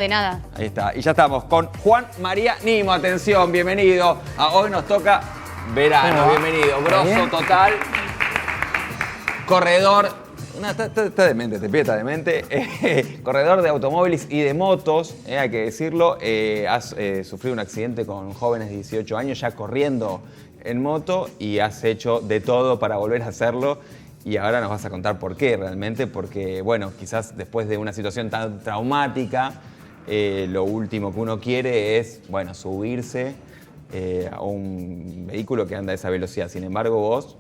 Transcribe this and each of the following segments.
De nada. Ahí está. Y ya estamos con Juan María Nimo. Atención, bienvenido. Hoy nos toca verano. Bienvenido. Grosso total. Corredor. Está demente, te pide, está demente. Corredor de automóviles y de motos, hay que decirlo. Has sufrido un accidente con jóvenes de 18 años ya corriendo en moto y has hecho de todo para volver a hacerlo. Y ahora nos vas a contar por qué realmente. Porque, bueno, quizás después de una situación tan traumática, lo último que uno quiere es, bueno, subirse a un vehículo que anda a esa velocidad. Sin embargo, vos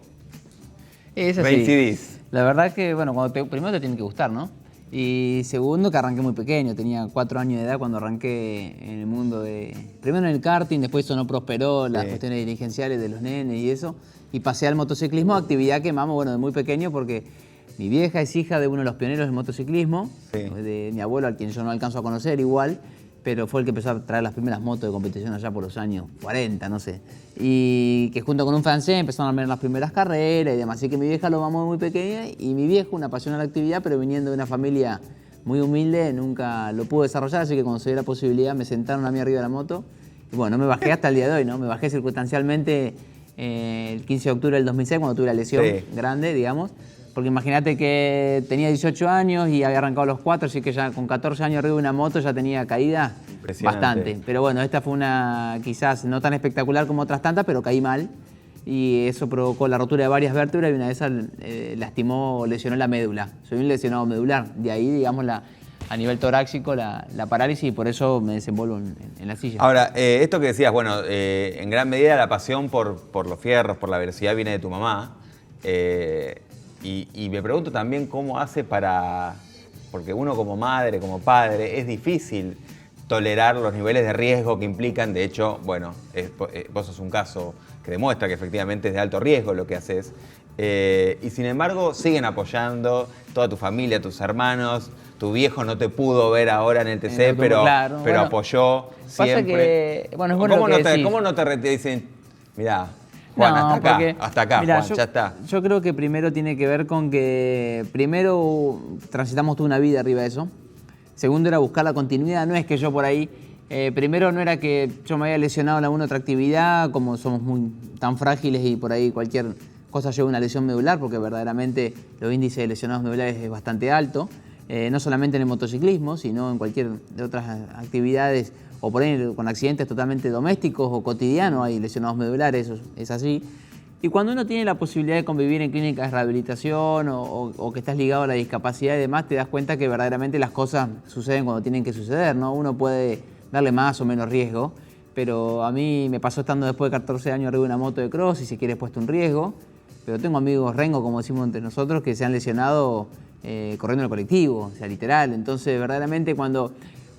Es así. reincidís. La verdad que, bueno, primero te tiene que gustar, ¿no? Y segundo, que arranqué muy pequeño. Tenía 4 años de edad cuando arranqué en el mundo de... Primero en el karting, después eso no prosperó, las cuestiones dirigenciales de los nenes y eso. Y pasé al motociclismo, actividad que mamo, bueno, de muy pequeño porque mi vieja es hija de uno de los pioneros del motociclismo, de mi abuelo, al quien yo no alcanzo a conocer igual, pero fue el que empezó a traer las primeras motos de competición allá por los años 40, no sé. Y que junto con un francés empezaron a ver las primeras carreras y demás. Así que mi vieja lo mamó muy pequeña y mi viejo, una pasión a la actividad, pero viniendo de una familia muy humilde, nunca lo pudo desarrollar. Así que cuando se dio la posibilidad me sentaron a mí arriba de la moto. Y bueno, no me bajé hasta el día de hoy, ¿no? Me bajé circunstancialmente el 15 de octubre del 2006 cuando tuve la lesión grande, digamos. Porque imagínate que tenía 18 años y había arrancado a los 4, así que ya con 14 años arriba de una moto ya tenía caída bastante. Pero bueno, esta fue una quizás no tan espectacular como otras tantas, pero caí mal. Y eso provocó la rotura de varias vértebras y una de esas lastimó, lesionó la médula. Soy un lesionado medular. De ahí, digamos, a nivel torácico, la parálisis y por eso me desenvuelvo en la silla. Ahora, esto que decías, bueno, en gran medida la pasión por los fierros, por la velocidad viene de tu mamá. Y me pregunto también cómo hace para... Porque uno como madre, como padre, es difícil tolerar los niveles de riesgo que implican. De hecho, bueno, vos sos un caso que demuestra que efectivamente es de alto riesgo lo que haces. Y sin embargo, siguen apoyando toda tu familia, tus hermanos. Tu viejo no te pudo ver ahora en el TC, pero bueno, apoyó siempre. Pasa que, bueno, es bueno ¿Cómo no te dicen, mirá, Juan, hasta acá, mirá, Juan, ya está? Yo creo que primero tiene que ver con que primero transitamos toda una vida arriba de eso. Segundo era buscar la continuidad. No es que yo por ahí, primero no era que yo me había lesionado en alguna otra actividad, como somos tan frágiles y por ahí cualquier cosa lleva una lesión medular, porque verdaderamente los índices de lesionados medulares es bastante alto. No solamente en el motociclismo, sino en cualquier de otras actividades o por ahí con accidentes totalmente domésticos o cotidianos hay lesionados medulares, eso es así. Y cuando uno tiene la posibilidad de convivir en clínicas de rehabilitación o que estás ligado a la discapacidad y demás, te das cuenta que verdaderamente las cosas suceden cuando tienen que suceder, ¿no? Uno puede darle más o menos riesgo, pero a mí me pasó estando después de 14 años arriba de una moto de cross y si quieres puesto un riesgo, pero tengo amigos rengo, como decimos entre nosotros, que se han lesionado corriendo en el colectivo, o sea, literal. Entonces, verdaderamente cuando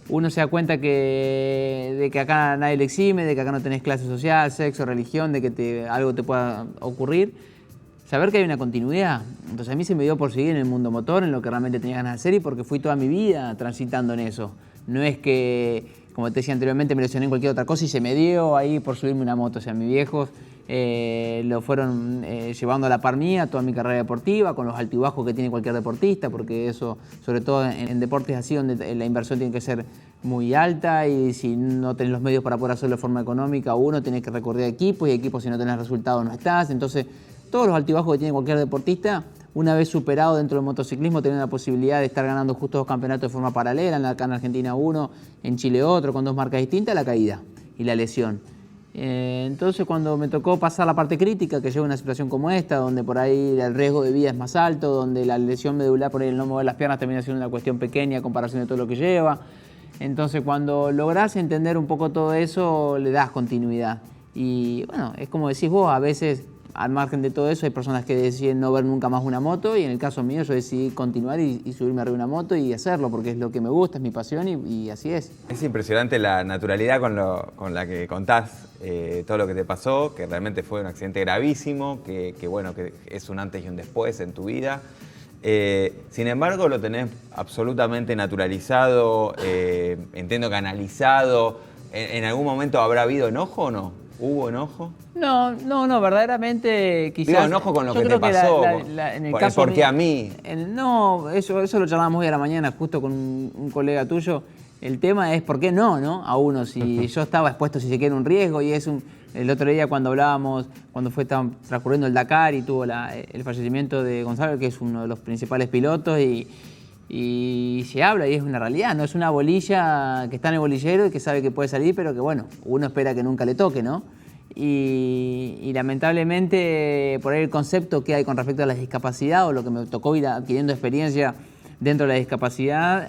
uno se da cuenta de que acá nadie le exime, de que acá no tenés clase social, sexo, religión, de que algo te pueda ocurrir, saber que hay una continuidad. Entonces a mí se me dio por seguir en el mundo motor, en lo que realmente tenía ganas de hacer y porque fui toda mi vida transitando en eso. No es que, como te decía anteriormente, me lesioné en cualquier otra cosa y se me dio ahí por subirme una moto. O sea, mis viejos lo fueron llevando a la par mía toda mi carrera deportiva, con los altibajos que tiene cualquier deportista, porque eso, sobre todo en deportes así, donde la inversión tiene que ser muy alta y si no tenés los medios para poder hacerlo de forma económica, uno tenés que recurrir a equipos y equipos si no tenés resultados no estás. Entonces, todos los altibajos que tiene cualquier deportista, una vez superado dentro del motociclismo, tener la posibilidad de estar ganando justo 2 campeonatos de forma paralela, acá en Argentina uno, en Chile otro, con 2 marcas distintas, la caída y la lesión. Entonces cuando me tocó pasar la parte crítica, que lleva una situación como esta, donde por ahí el riesgo de vida es más alto, donde la lesión medular por ahí el no mover las piernas termina siendo una cuestión pequeña a comparación de todo lo que lleva. Entonces cuando lográs entender un poco todo eso, le das continuidad. Y bueno, es como decís vos, a veces al margen de todo eso hay personas que deciden no ver nunca más una moto y en el caso mío yo decidí continuar y subirme arriba de una moto y hacerlo porque es lo que me gusta, es mi pasión y así es. Es impresionante la naturalidad con la que contás todo lo que te pasó, que realmente fue un accidente gravísimo, que bueno, que es un antes y un después en tu vida. Sin embargo, lo tenés absolutamente naturalizado, entiendo que analizado. ¿En algún momento habrá habido enojo o no? ¿Hubo enojo? No, verdaderamente quizás... Digo, enojo con lo que te pasó, en el caso porque a mí... No, eso lo charlábamos hoy a la mañana justo con un colega tuyo. El tema es por qué no, a uno. Si yo estaba expuesto, si se quiere, un riesgo, y el otro día cuando hablábamos, cuando estaba transcurriendo el Dakar y tuvo el fallecimiento de Gonzalo, que es uno de los principales pilotos, y se habla y es una realidad, no es una bolilla que está en el bolillero y que sabe que puede salir, pero que bueno, uno espera que nunca le toque, ¿no? Y lamentablemente por ahí el concepto que hay con respecto a la discapacidad, o lo que me tocó ir adquiriendo experiencia dentro de la discapacidad,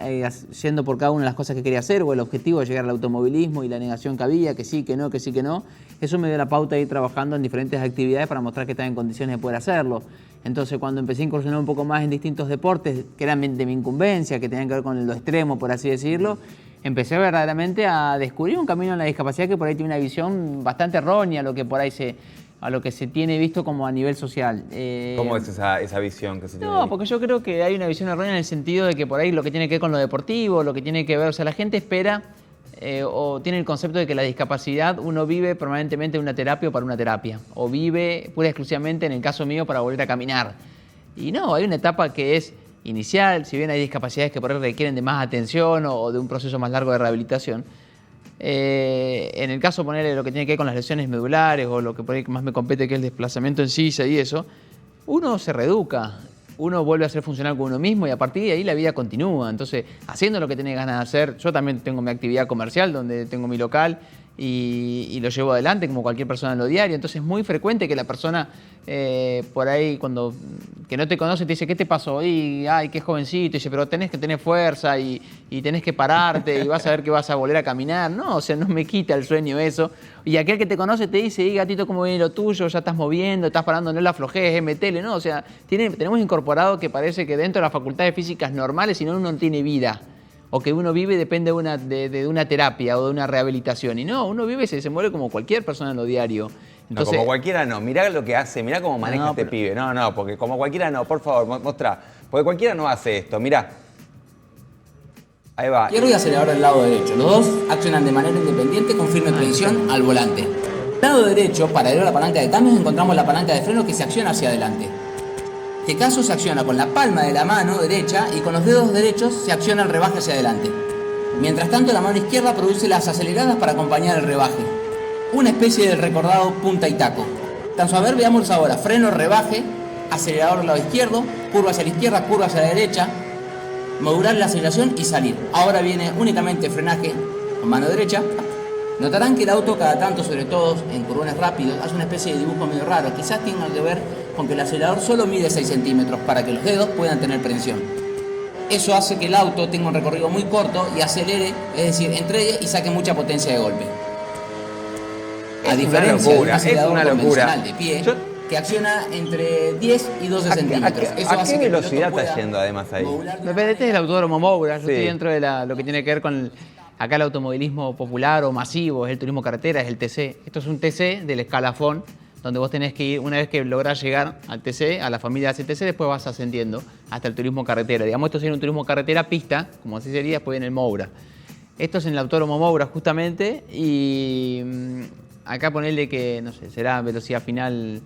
yendo por cada una de las cosas que quería hacer, o el objetivo de llegar al automovilismo y la negación que había, que sí, que no, que sí, que no, eso me dio la pauta de ir trabajando en diferentes actividades para mostrar que estaba en condiciones de poder hacerlo. Entonces, cuando empecé a incursionar un poco más en distintos deportes que eran de mi incumbencia, que tenían que ver con lo extremo, por así decirlo, empecé verdaderamente a descubrir un camino en la discapacidad que por ahí tiene una visión bastante errónea a lo que se tiene visto como a nivel social. ¿Cómo es esa visión que se tiene? No, porque yo creo que hay una visión errónea en el sentido de que por ahí lo que tiene que ver con lo deportivo, lo que tiene que ver, o sea, la gente espera o tiene el concepto de que la discapacidad uno vive permanentemente en una terapia o para una terapia, o vive pura y exclusivamente, en el caso mío, para volver a caminar. Y no, hay una etapa que es inicial, si bien hay discapacidades que por ahí requieren de más atención o de un proceso más largo de rehabilitación. En el caso, ponerle lo que tiene que ver con las lesiones medulares o lo que por ahí más me compete, que es el desplazamiento en silla y eso, uno se reeduca, uno vuelve a ser funcional con uno mismo y a partir de ahí la vida continúa. Entonces, haciendo lo que tiene ganas de hacer, yo también tengo mi actividad comercial donde tengo mi local y lo llevo adelante como cualquier persona en lo diario. Entonces es muy frecuente que la persona por ahí cuando que no te conoce te dice, ¿qué te pasó? Y, ay, qué jovencito, y dice, pero tenés que tener fuerza y tenés que pararte y vas a ver que vas a volver a caminar. No, o sea, no me quita el sueño eso. Y aquel que te conoce te dice, gatito, ¿cómo viene lo tuyo? Ya estás moviendo, estás parando, no la aflojes, metele, ¿no? O sea, tenemos incorporado que parece que dentro de las facultades físicas normales, si no, uno no tiene vida. O que uno vive depende de una terapia o de una rehabilitación. Y no, uno vive y se mueve como cualquier persona en lo diario. Entonces, no, como cualquiera no. Mirá lo que hace, mirá cómo maneja este pibe. No, porque como cualquiera no, por favor, mostrá. Porque cualquiera no hace esto, mirá. Ahí va. Izquierdo y acelerador del lado derecho. Los dos accionan de manera independiente con firme presión al volante. Del lado derecho, paralelo a la palanca de cambios, encontramos la palanca de freno que se acciona hacia adelante. En este caso se acciona con la palma de la mano derecha y con los dedos derechos se acciona el rebaje hacia adelante. Mientras tanto, la mano izquierda produce las aceleradas para acompañar el rebaje. Una especie del recordado punta y taco. Tan a ver, veamos ahora. Freno, rebaje, acelerador al lado izquierdo, curva hacia la izquierda, curva hacia la derecha, modular la aceleración y salir. Ahora viene únicamente frenaje con mano derecha. Notarán que el auto cada tanto, sobre todo en curvones rápidos, hace una especie de dibujo medio raro. Quizás tenga que ver con que el acelerador solo mide 6 centímetros para que los dedos puedan tener prensión. Eso hace que el auto tenga un recorrido muy corto y acelere, es decir, entregue y saque mucha potencia de golpe. A diferencia de un acelerador convencional de pie, que acciona entre 10 y 12 centímetros. ¿A qué velocidad está yendo además ahí? Este es el autódromo Moura, yo Sí. estoy dentro de lo que tiene que ver con acá el automovilismo popular o masivo, es el turismo carretera, es el TC. Esto es un TC del escalafón, donde vos tenés que ir, una vez que lográs llegar al TC, a la familia de TC, después vas ascendiendo hasta el turismo carretera. Digamos, esto sería un turismo carretera pista, como así sería, después viene el Moura. Esto es en el autódromo Moura justamente y acá ponerle que, no sé, será velocidad final.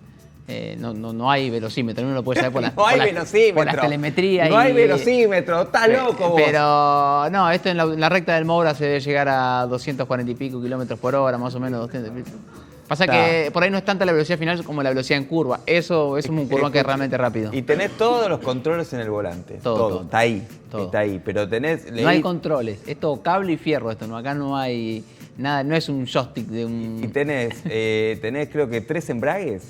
No hay velocímetro, uno lo puede saber por la, No hay velocímetro. por las telemetrías. No hay velocímetro, está loco vos. Pero no, esto en la recta del Moura se debe llegar a 240 y pico kilómetros por hora, más o menos 200 y pico. Pasa que por ahí no es tanta la velocidad final como la velocidad en curva. Eso es un curvón que es realmente rápido. Y tenés todos los controles en el volante. Todo. Está ahí. Todo. Está ahí. Pero tenés. No hay controles. Es todo cable y fierro esto. ¿No? Acá no hay nada, no es un joystick de un. Y tenés creo que 3 embragues.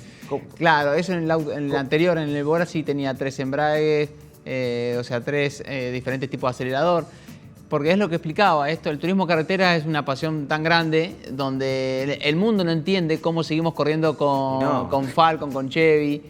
Claro, eso en el anterior, en el Bora sí tenía 3 embragues, o sea, 3 diferentes tipos de acelerador. Porque es lo que explicaba, el turismo carretera es una pasión tan grande donde el mundo no entiende cómo seguimos corriendo con Falcon, con Chevy,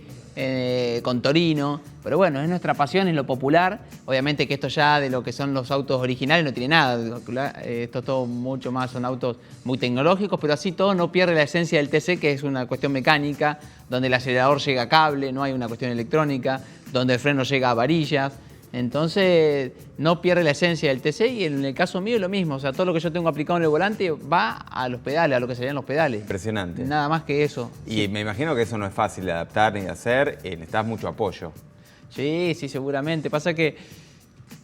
con Torino. Pero bueno, es nuestra pasión, es lo popular. Obviamente que esto ya de lo que son los autos originales no tiene nada. Esto todo mucho más, son autos muy tecnológicos, pero así todo no pierde la esencia del TC, que es una cuestión mecánica, donde el acelerador llega a cable, no hay una cuestión electrónica, donde el freno llega a varillas. Entonces no pierde la esencia del TC y en el caso mío es lo mismo, o sea, todo lo que yo tengo aplicado en el volante va a los pedales, a lo que serían los pedales. Impresionante. Nada más que eso. Y sí. me imagino que eso no es fácil de adaptar ni de hacer, necesitas mucho apoyo. Sí, seguramente. Pasa que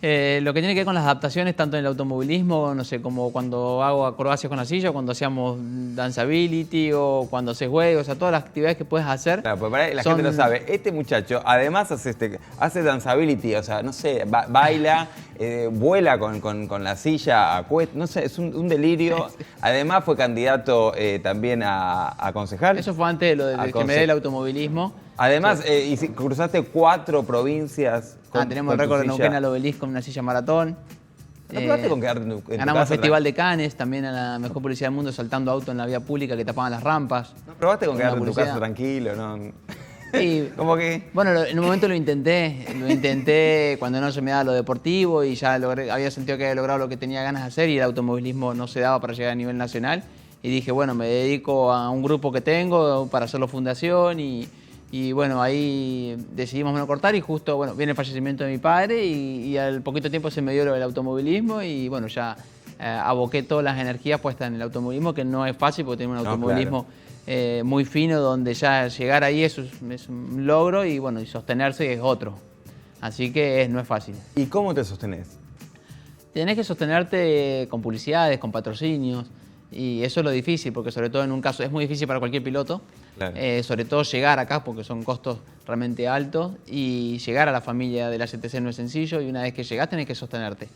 Lo que tiene que ver con las adaptaciones, tanto en el automovilismo, no sé, como cuando hago acrobacias con la silla, cuando hacíamos danceability o cuando haces juegos, o sea, todas las actividades que puedes hacer. Claro, pues para la gente lo sabe. Este muchacho, además hace danceability, o sea, no sé, baila, vuela con la silla, no sé, es un delirio. Además fue candidato también a concejal. Eso fue antes de lo de que me dé el automovilismo. Además, cruzaste 4 provincias. Tenemos el récord de Neuquén al Obelisco con una silla maratón. ¿No probaste con quedarte en tu ganamos el casa Festival de Cannes, también a la mejor publicidad del mundo, saltando auto en la vía pública que tapaban las rampas. ¿No probaste con quedarte en tu casa tranquilo? ¿No? Sí, ¿Cómo que? bueno, en un momento lo intenté cuando no se me daba lo deportivo y ya había sentido que había logrado lo que tenía ganas de hacer y el automovilismo no se daba para llegar a nivel nacional. Y dije, bueno, me dedico a un grupo que tengo para hacerlo fundación y bueno, ahí decidimos no cortar y justo, bueno, viene el fallecimiento de mi padre y al poquito tiempo se me dio lo del automovilismo y bueno, ya aboqué todas las energías puestas en el automovilismo, que no es fácil porque tenemos un automovilismo muy fino, donde ya llegar ahí es un logro y bueno, y sostenerse es otro. Así que no es fácil. ¿Y cómo te sostenés? Tenés que sostenerte con publicidades, con patrocinios. Y eso es lo difícil, porque sobre todo en un caso es muy difícil para cualquier piloto, claro. Sobre todo llegar acá, porque son costos realmente altos, y llegar a la familia de la CTC no es sencillo, y una vez que llegás tenés que sostenerte.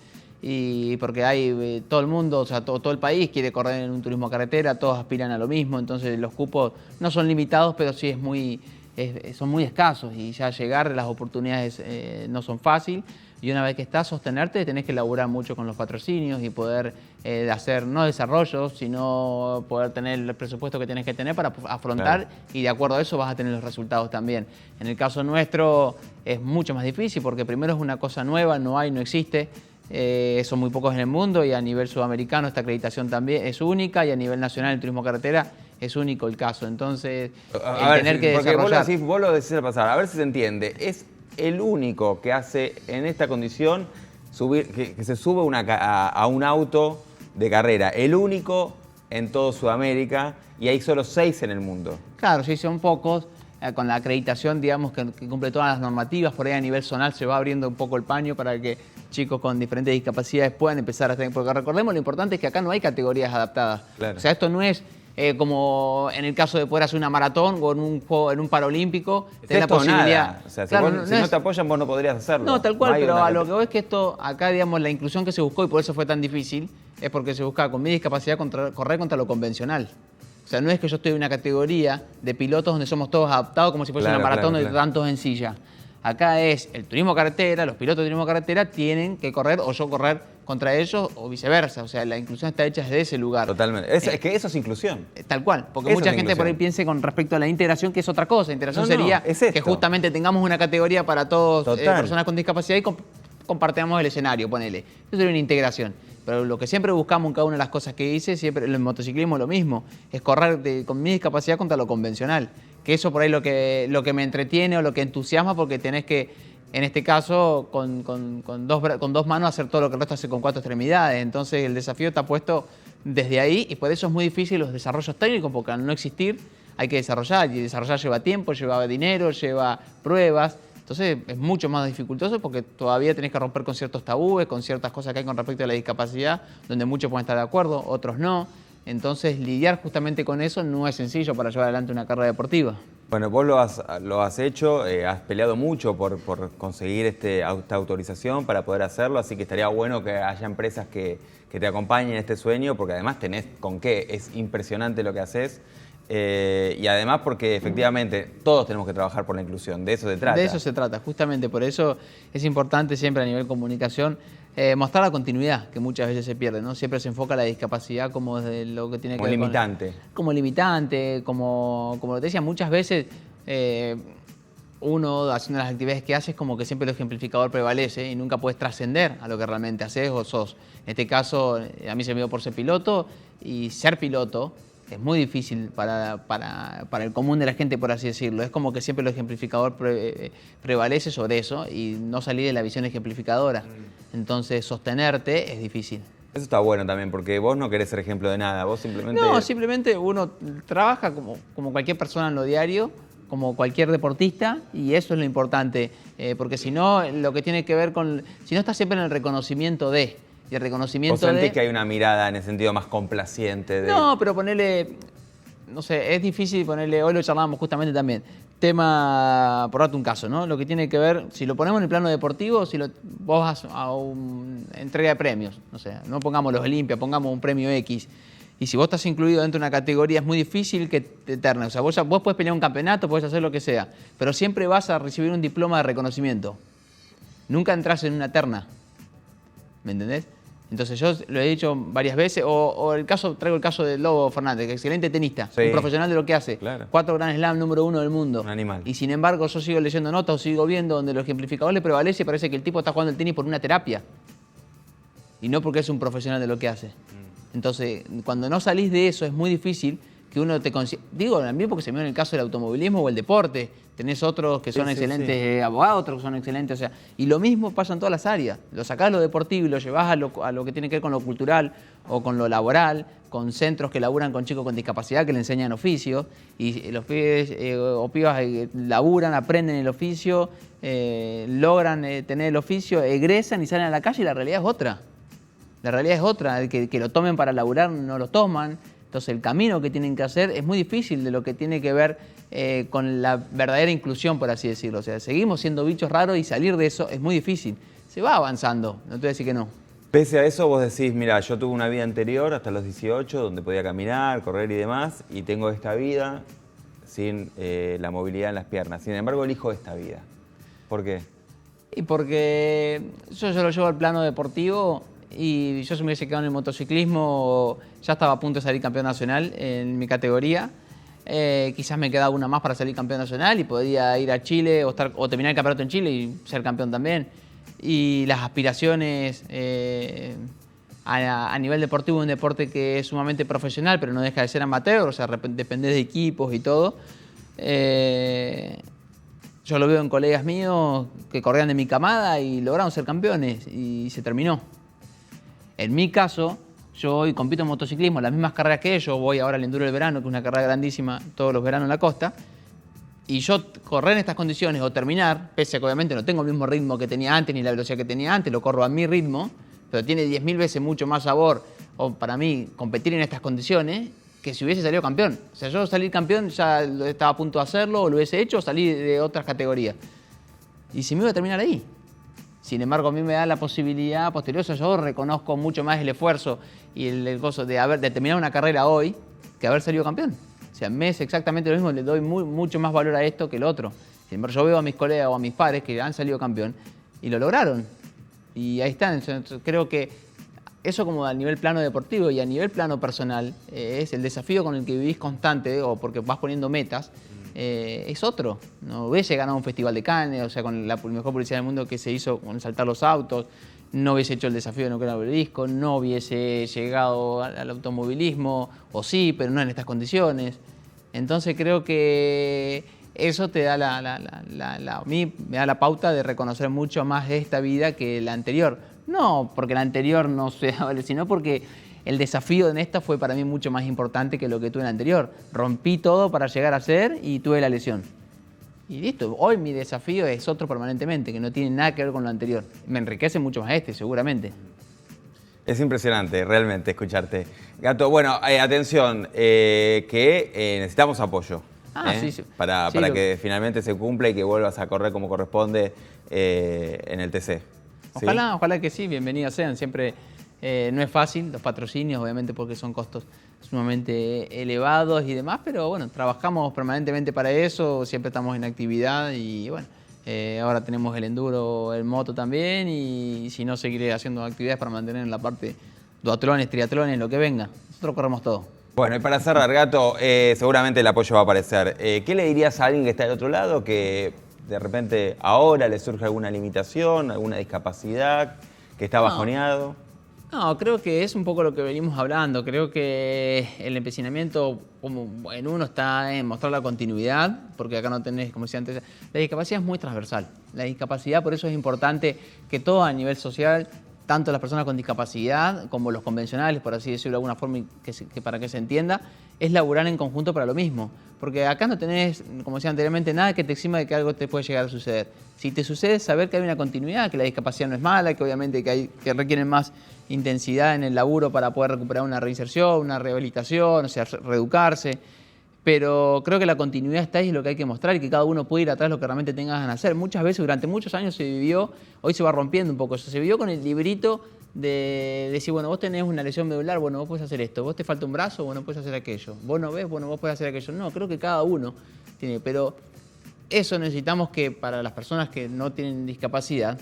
Y porque hay todo el mundo, o sea, todo el país quiere correr en un turismo carretera, todos aspiran a lo mismo, entonces los cupos no son limitados, pero sí son muy escasos, y ya llegar, las oportunidades no son fáciles. Y una vez que estás, sostenerte, tenés que laburar mucho con los patrocinios y poder hacer no desarrollos, sino poder tener el presupuesto que tenés que tener para afrontar, claro. Y de acuerdo a eso vas a tener los resultados también. En el caso nuestro es mucho más difícil porque primero es una cosa nueva, no existe, son muy pocos en el mundo y a nivel sudamericano esta acreditación también es única y a nivel nacional el turismo carretera es único el caso. Entonces, tener que desarrollar... Vos lo decís al pasar, a ver si se entiende. Es el único que hace en esta condición que se sube a un auto de carrera. El único en todo Sudamérica y hay solo 6 en el mundo. Claro, sí, son pocos. Con la acreditación, digamos, que cumple todas las normativas. Por ahí a nivel zonal se va abriendo un poco el paño para que chicos con diferentes discapacidades puedan empezar a tener... Porque recordemos, lo importante es que acá no hay categorías adaptadas. Claro. O sea, esto no es... como en el caso de poder hacer una maratón o en un paralímpico, tener la posibilidad. O sea, claro, si no te apoyan, vos no podrías hacerlo. No, tal cual, pero a lo que voy es que esto, acá, digamos, la inclusión que se buscó y por eso fue tan difícil, es porque se buscaba con mi discapacidad correr contra lo convencional. O sea, no es que yo estoy en una categoría de pilotos donde somos todos adaptados como si fuese una maratón de tantos en silla. Acá es el turismo carretera, los pilotos de turismo carretera tienen que correr o yo correr contra ellos o viceversa. O sea, la inclusión está hecha desde ese lugar. Totalmente. Es que eso es inclusión. Tal cual. Porque mucha gente por ahí piensa con respecto a la integración que es otra cosa. Integración sería que justamente tengamos una categoría para todos personas con discapacidad y compartamos el escenario, ponele. Eso sería una integración. Pero lo que siempre buscamos en cada una de las cosas que hice, siempre en el motociclismo lo mismo, es correr con mi discapacidad contra lo convencional. Que eso por ahí lo que me entretiene o lo que entusiasma, porque tenés que, en este caso, con dos manos hacer todo lo que el resto hace con 4 extremidades. Entonces el desafío está puesto desde ahí y por eso es muy difícil los desarrollos técnicos, porque al no existir hay que desarrollar, y desarrollar lleva tiempo, lleva dinero, lleva pruebas. Entonces es mucho más dificultoso porque todavía tenés que romper con ciertos tabúes, con ciertas cosas que hay con respecto a la discapacidad, donde muchos pueden estar de acuerdo, otros no. Entonces lidiar justamente con eso no es sencillo para llevar adelante una carrera deportiva. Bueno, vos lo has hecho, has peleado mucho por conseguir esta autorización para poder hacerlo, así que estaría bueno que haya empresas que te acompañen en este sueño, porque además tenés con qué, es impresionante lo que haces. Y además porque efectivamente todos tenemos que trabajar por la inclusión, de eso se trata. De eso se trata, justamente por eso es importante siempre a nivel comunicación mostrar la continuidad que muchas veces se pierde, ¿no? Siempre se enfoca la discapacidad como desde lo que tiene que ver como limitante. Como limitante, como te decía, muchas veces uno haciendo las actividades que hace es como que siempre el ejemplificador prevalece y nunca puedes trascender a lo que realmente haces o sos. En este caso, a mí se me dio por ser piloto y ser piloto es muy difícil para el común de la gente, por así decirlo. Es como que siempre el ejemplificador prevalece sobre eso y no salir de la visión ejemplificadora. Entonces, sostenerte es difícil. Eso está bueno también, porque vos no querés ser ejemplo de nada, vos simplemente... No, simplemente uno trabaja como cualquier persona en lo diario, como cualquier deportista, y eso es lo importante, porque si no, lo que tiene que ver con... Si no, estás siempre en el reconocimiento de... Y el reconocimiento ¿Vos sentís que hay una mirada en el sentido más complaciente de...? No, pero ponerle... No sé, es difícil ponerle... Hoy lo charlábamos justamente también. Tema, por darte un caso, ¿no? Lo que tiene que ver, si lo ponemos en el plano deportivo, si vos vas a una entrega de premios, no sé, no pongamos los Olimpia, pongamos un premio X, y si vos estás incluido dentro de una categoría, es muy difícil que te eternes. O sea, vos podés pelear un campeonato, podés hacer lo que sea, pero siempre vas a recibir un diploma de reconocimiento. Nunca entras en una terna. ¿Me entendés? Entonces yo lo he dicho varias veces, traigo el caso de Lobo Fernández, que es excelente tenista, Sí. un profesional de lo que hace, Claro. 4 Grand Slam, número 1 del mundo. Un animal. Y sin embargo yo sigo leyendo notas o sigo viendo donde los ejemplificadores le prevalece y parece que el tipo está jugando el tenis por una terapia. Y no porque es un profesional de lo que hace. Entonces, cuando no salís de eso es muy difícil que uno te consiga... Digo, también porque se me ve en el caso del automovilismo o el deporte. Tenés otros que son Sí, sí, excelentes abogados, otros que son excelentes, o sea... Y lo mismo pasa en todas las áreas. Lo sacás lo deportivo y lo llevás a lo que tiene que ver con lo cultural o con lo laboral, con centros que laburan con chicos con discapacidad que le enseñan oficios. Y los pibes o pibas laburan, aprenden el oficio, logran tener el oficio, egresan y salen a la calle y la realidad es otra. La realidad es otra, el que lo tomen para laburar no lo toman. Entonces el camino que tienen que hacer es muy difícil de lo que tiene que ver con la verdadera inclusión, por así decirlo. O sea, seguimos siendo bichos raros y salir de eso es muy difícil. Se va avanzando, no te voy a decir que no. Pese a eso, vos decís, mira, yo tuve una vida anterior hasta los 18, donde podía caminar, correr y demás, y tengo esta vida sin la movilidad en las piernas. Sin embargo, elijo esta vida. ¿Por qué? Y porque yo lo llevo al plano deportivo y yo si me hubiese quedado en el motociclismo, ya estaba a punto de salir campeón nacional en mi categoría. Quizás me quedaba una más para salir campeón nacional y podría ir a Chile o terminar el campeonato en Chile y ser campeón también. Y las aspiraciones a nivel deportivo, un deporte que es sumamente profesional, pero no deja de ser amateur, o sea, depende de equipos y todo. Yo lo veo en colegas míos que corrían de mi camada y lograron ser campeones y se terminó. En mi caso, yo hoy compito en motociclismo, las mismas carreras que ellos, voy ahora al Enduro del Verano, que es una carrera grandísima todos los veranos en la costa, y yo correr en estas condiciones o terminar, pese a que obviamente no tengo el mismo ritmo que tenía antes ni la velocidad que tenía antes, lo corro a mi ritmo, pero tiene 10.000 veces mucho más sabor, o para mí, competir en estas condiciones, que si hubiese salido campeón. O sea, yo salir campeón ya estaba a punto de hacerlo, o lo hubiese hecho, o salir de otras categorías. Y si me iba a terminar ahí. Sin embargo, a mí me da la posibilidad posterior, o sea, yo reconozco mucho más el esfuerzo y el gozo de terminar una carrera hoy que haber salido campeón. O sea, me es exactamente lo mismo, le doy mucho más valor a esto que el otro. Sin embargo, yo veo a mis colegas o a mis pares que han salido campeón y lo lograron. Y ahí están. Entonces, creo que eso como a nivel plano deportivo y a nivel plano personal es el desafío con el que vivís constante o porque vas poniendo metas. Es otro. No hubiese ganado un festival de Cannes, o sea, con la mejor publicidad del mundo que se hizo con saltar los autos, no hubiese hecho el desafío de no quedar obelisco, no hubiese llegado al automovilismo, o sí, pero no en estas condiciones. Entonces creo que eso te da a mí me da la pauta de reconocer mucho más esta vida que la anterior. No porque la anterior no sea, sino porque el desafío en esta fue para mí mucho más importante que lo que tuve en la anterior. Rompí todo para llegar a ser y tuve la lesión. Y listo, hoy mi desafío es otro permanentemente, que no tiene nada que ver con lo anterior. Me enriquece mucho más seguramente. Es impresionante, realmente, escucharte. Gato, bueno, atención, que necesitamos apoyo. Sí. Para Sí, que finalmente se cumpla y que vuelvas a correr como corresponde en el TC. Ojalá que sí, bienvenidos sean. Siempre no es fácil, los patrocinios, obviamente, porque son costos sumamente elevados y demás, pero bueno, trabajamos permanentemente para eso, siempre estamos en actividad y bueno, ahora tenemos el enduro, el moto también y si no, seguiré haciendo actividades para mantener en la parte duatlones, triatlones, lo que venga. Nosotros corremos todo. Bueno, y para cerrar, Gato, seguramente el apoyo va a aparecer. ¿Qué le dirías a alguien que está del otro lado que de repente ahora le surge alguna limitación, alguna discapacidad, que está bajoneado? No, creo que es un poco lo que venimos hablando. Creo que el empecinamiento como en uno está en mostrar la continuidad, porque acá no tenés, como decía antes, la discapacidad es muy transversal. La discapacidad, por eso es importante que todos a nivel social tanto las personas con discapacidad como los convencionales, por así decirlo de alguna forma, que para que se entienda, es laburar en conjunto para lo mismo. Porque acá no tenés, como decía anteriormente, nada que te exima de que algo te puede llegar a suceder. Si te sucede, saber que hay una continuidad, que la discapacidad no es mala, que obviamente que requieren más intensidad en el laburo para poder recuperar una reinserción, una rehabilitación, o sea, reeducarse. Pero creo que la continuidad está ahí, es lo que hay que mostrar, y que cada uno puede ir atrás de lo que realmente tenga ganas de hacer. Muchas veces, durante muchos años se vivió, hoy se va rompiendo un poco eso, se vivió con el librito de decir, bueno, vos tenés una lesión medular, bueno, vos podés hacer esto, vos te falta un brazo, bueno, podés hacer aquello, vos no ves, bueno, vos podés hacer aquello. No, creo que cada uno tiene, pero eso necesitamos que para las personas que no tienen discapacidad,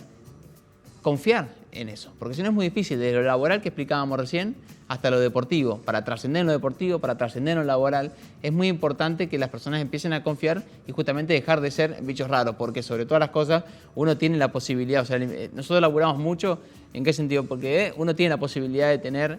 confiar en eso, porque si no es muy difícil, desde lo laboral que explicábamos recién hasta lo deportivo. Para trascender en lo deportivo, para trascender en lo laboral, es muy importante que las personas empiecen a confiar y justamente dejar de ser bichos raros, porque sobre todas las cosas uno tiene la posibilidad, o sea, nosotros laburamos mucho, ¿en qué sentido? Porque uno tiene la posibilidad de tener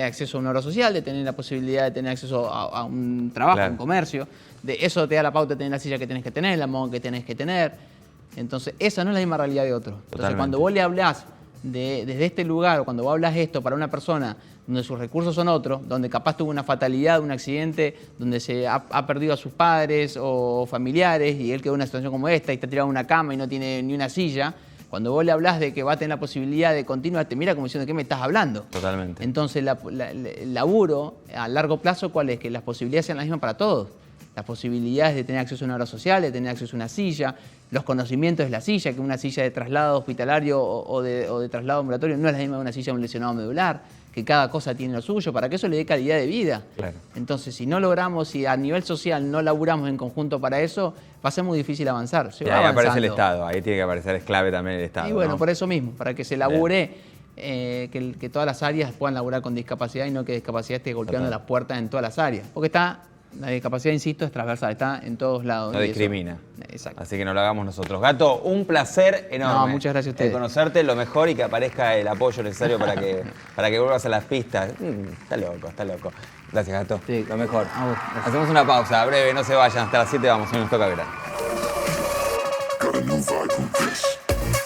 acceso a una obra social, de tener la posibilidad de tener acceso a un trabajo, a un comercio, de eso te da la pauta de tener la silla que tenés que tener, el modo que tenés que tener. Entonces, esa no es la misma realidad de otro. Entonces, Totalmente. cuando vos le hablás desde este lugar, o cuando vos hablas esto para una persona donde sus recursos son otros, donde capaz tuvo una fatalidad, un accidente, donde se ha perdido a sus padres o familiares y él quedó en una situación como esta y está tirado en una cama y no tiene ni una silla, cuando vos le hablás de que va a tener la posibilidad de continuar, te mira como diciendo, ¿de qué me estás hablando? Totalmente. Entonces, el laburo a largo plazo, ¿cuál es? Que las posibilidades sean las mismas para todos. Las posibilidades de tener acceso a una obra social, de tener acceso a una silla, los conocimientos de la silla, que una silla de traslado hospitalario o de traslado ambulatorio no es la misma de una silla de un lesionado medular, que cada cosa tiene lo suyo, para que eso le dé calidad de vida. Claro. Entonces, si no logramos, si a nivel social no laburamos en conjunto para eso, va a ser muy difícil avanzar. Y ahí aparece el Estado, ahí tiene que aparecer, es clave también el Estado. Y bueno, ¿no? por eso mismo, para que se labure, que todas las áreas puedan laburar con discapacidad y no que discapacidad esté golpeando las puertas en todas las áreas. Porque la discapacidad, insisto, es transversal, está en todos lados. No discrimina. Exacto. Así que no lo hagamos nosotros. Gato, un placer enorme. No, muchas gracias a ustedes. Conocerte, lo mejor, y que aparezca el apoyo necesario para que vuelvas a las pistas. Está loco, está loco. Gracias, Gato. Sí. Lo mejor. A vos, gracias. Hacemos una pausa breve, no se vayan. Hasta las 7 vamos, hoy nos toca ver.